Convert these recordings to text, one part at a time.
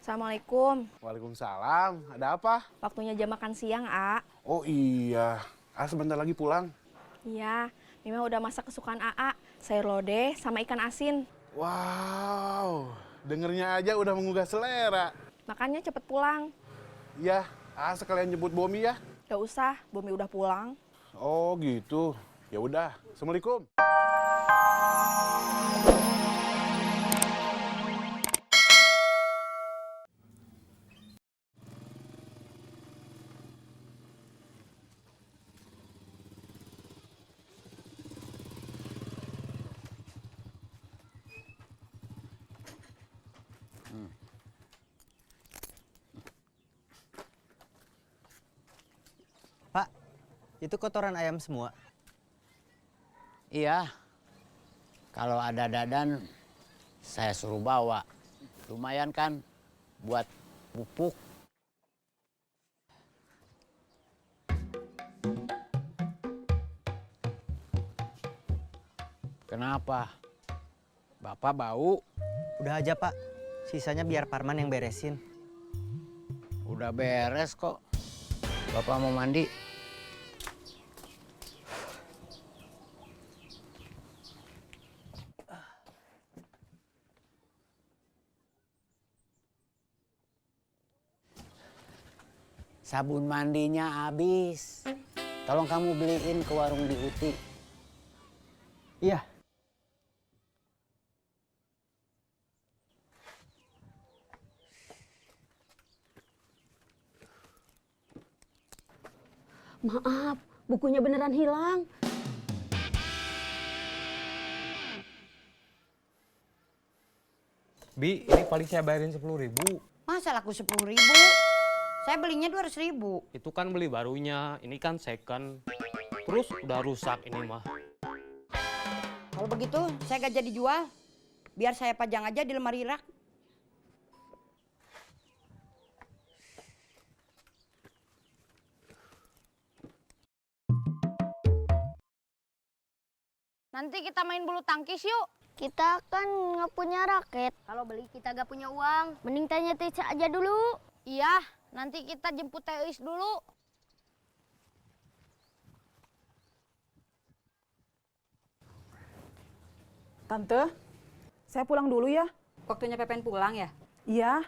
Assalamualaikum. Waalaikumsalam. Ada apa? Waktunya jam makan siang, A. Oh iya. Sebentar lagi pulang. Iya, Mima udah masak kesukaan AA. Sayur lodeh sama ikan asin. Wow. Dengernya aja udah menggugah selera. Makanya cepet pulang. Iya. Sekalian jemput Bomi ya. Gak usah, Bomi udah pulang. Oh gitu. Ya udah. Assalamualaikum. Pak, itu kotoran ayam semua? Iya, kalau ada dadan saya suruh bawa. Lumayan kan buat pupuk. Kenapa? Bapak bau? Udah aja Pak, sisanya biar Parman yang beresin. Udah beres kok. Bapak mau mandi? Sabun mandinya habis. Tolong kamu beliin ke warung di Uti. Iya. Maaf, bukunya beneran hilang. Bi, ini paling saya bayarin 10.000. Masa laku 10.000? Saya belinya 200.000. Itu kan beli barunya, ini kan second. Terus udah rusak ini mah. Kalau begitu saya gak jadi jual. Biar saya pajang aja di lemari rak. Nanti kita main bulu tangkis yuk. Kita kan nggak punya raket. Kalau beli kita gak punya uang. Mending tanya Teca aja dulu. Iya, nanti kita jemput Teis dulu. Tante, saya pulang dulu ya. Waktunya Pepen pulang ya? Iya.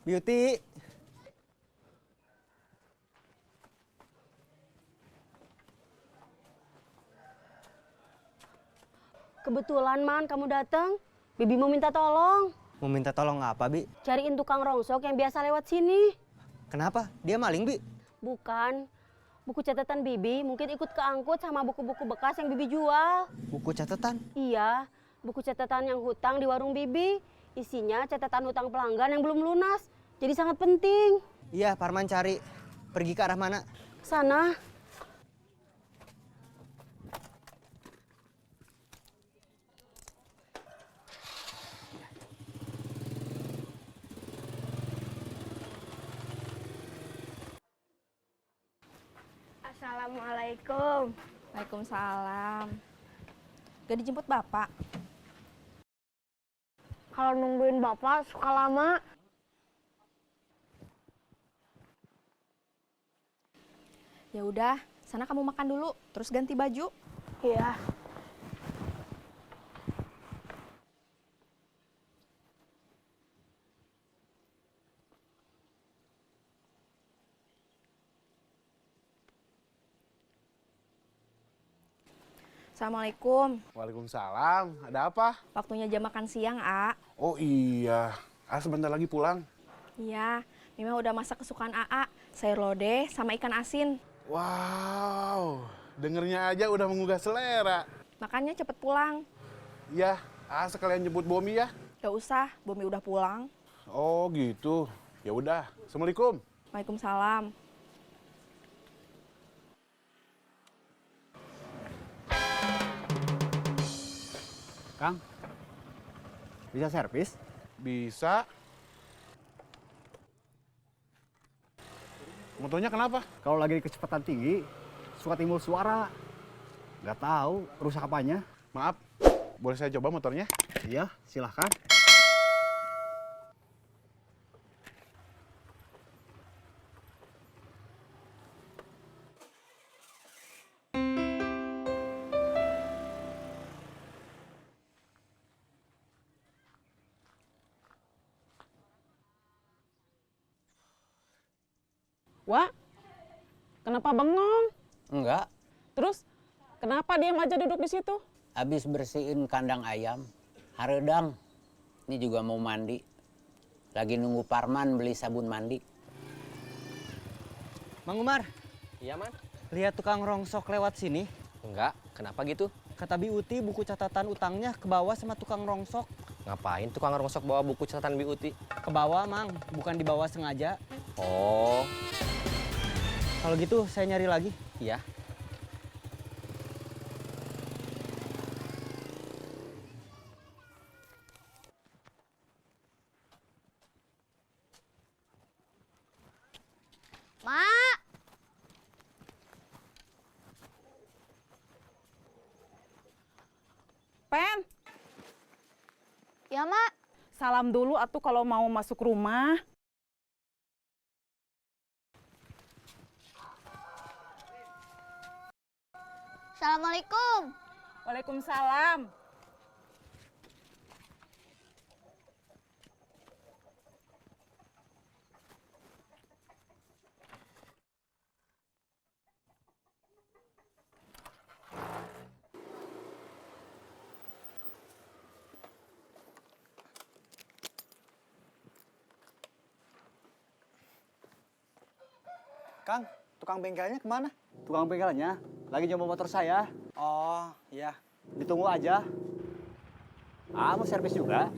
Beauty. Kebetulan Man kamu datang. Bibi mau minta tolong. Mau minta tolong apa, Bi? Cariin tukang rongsok yang biasa lewat sini. Kenapa? Dia maling, Bi? Bukan. Buku catatan Bibi mungkin ikut keangkut sama buku-buku bekas yang Bibi jual. Buku catatan? Iya, buku catatan yang hutang di warung Bibi. Isinya catatan hutang pelanggan yang belum lunas. Jadi sangat penting. Iya, Parman cari. Pergi ke arah mana? Sana. Assalamualaikum. Waalaikumsalam. Gak dijemput Bapak? Kalau nungguin Bapak suka lama. Ya udah, sana kamu makan dulu, terus ganti baju. Iya. Assalamualaikum. Waalaikumsalam. Ada apa? Waktunya jam makan siang, A. Oh iya. Sebentar lagi pulang. Iya, Mima udah masak kesukaan AA. Sayur lodeh sama ikan asin. Wow. Dengernya aja udah menggugah selera. Makanya cepet pulang. Iya. Sekalian jemput Bomi ya. Gak usah, Bomi udah pulang. Oh gitu. Ya udah. Assalamualaikum. Waalaikumsalam. Kang, bisa servis? Bisa. Motornya kenapa? Kalau lagi kecepatan tinggi, suka timbul suara. Nggak tahu rusak apanya. Maaf, boleh saya coba motornya? Iya, silahkan. Wah, kenapa bengong? Enggak, Terus, kenapa diam aja duduk di situ? habis bersihin kandang ayam. Haredang, ini juga mau mandi. Lagi nunggu Parman beli sabun mandi. Mang Umar, Iya, Man? lihat tukang rongsok lewat sini. Enggak, kenapa gitu? Kata Biuti buku catatan utangnya ke bawah sama tukang rongsok. Ngapain tukang rongsok bawa buku catatan Biuti? Ke bawah, Mang, bukan di bawah sengaja. Oh, Kalau gitu saya nyari lagi. iya. Mak, Pen, ya Mak. salam dulu atuh kalau mau masuk rumah. Assalamualaikum. Waalaikumsalam. Kang, tukang bengkelnya kemana? Tukang bengkelnya lagi nyoba motor saya. Oh, iya. Ditunggu aja. Ah, mau servis juga?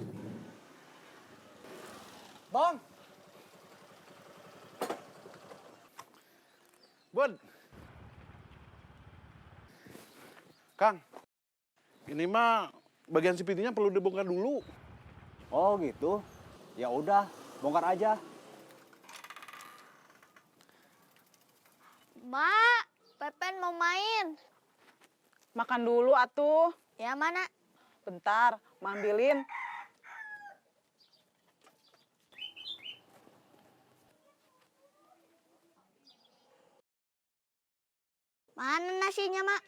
Bang! Bun. Kang, ini mah bagian CVT-nya perlu dibongkar dulu. Oh, gitu. Ya udah, bongkar aja. Mak, Pepen mau main. Makan dulu atuh. Ya mana? Bentar, Ma ambilin. Mana nasinya, Mak?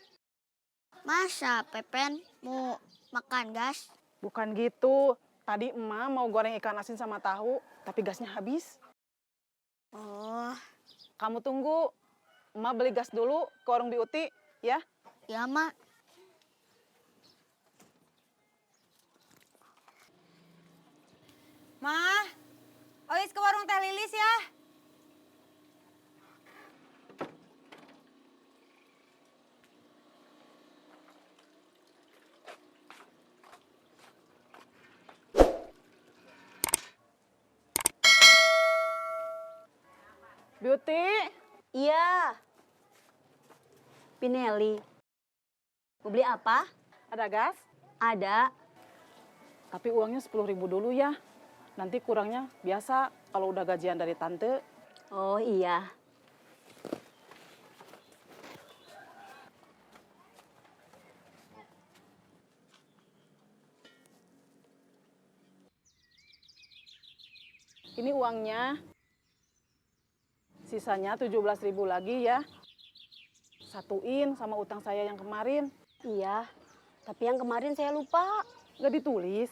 Masa Pepen mau makan gas? Bukan gitu. Tadi emak mau goreng ikan asin sama tahu, tapi gasnya habis. Oh, Kamu tunggu. Emak beli gas dulu ke warung Biuti, ya. ya Mak. Mah, Ois ke warung Teh Lilis ya. Biuti, Iya. Pinelli. Mau beli apa? ada gas? Ada. Tapi uangnya 10.000 dulu ya. Nanti kurangnya biasa kalau udah gajian dari tante. Oh iya. Ini uangnya. Sisanya 17.000 lagi ya. Satuin sama utang saya yang kemarin. Iya. Tapi yang kemarin saya lupa. Nggak ditulis.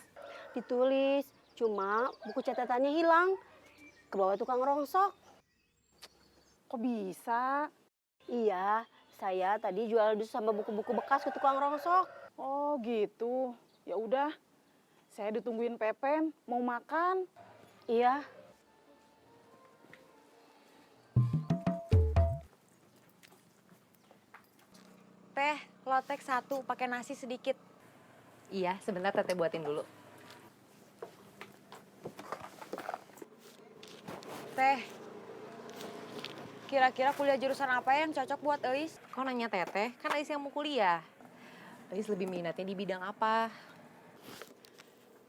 Ditulis. Cuma buku catatannya hilang. Ke bawah tukang rongsok. Kok bisa? Iya. Saya tadi jual dus sama buku-buku bekas ke tukang rongsok. Oh gitu. Ya udah. Saya ditungguin Pepen. Mau makan. Iya. Teh, lotek 1 pakai nasi sedikit. Iya, sebentar Teteh buatin dulu. Teh, kira-kira kuliah jurusan apa yang cocok buat Elis? Kok nanya Teteh? Kan Ais yang mau kuliah. Ais lebih minatnya di bidang apa?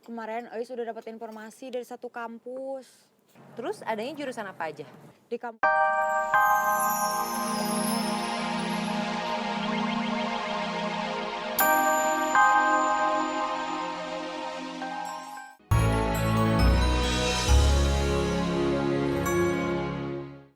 Kemarin Ais sudah dapat informasi dari satu kampus. Terus adanya jurusan apa aja? Di kampus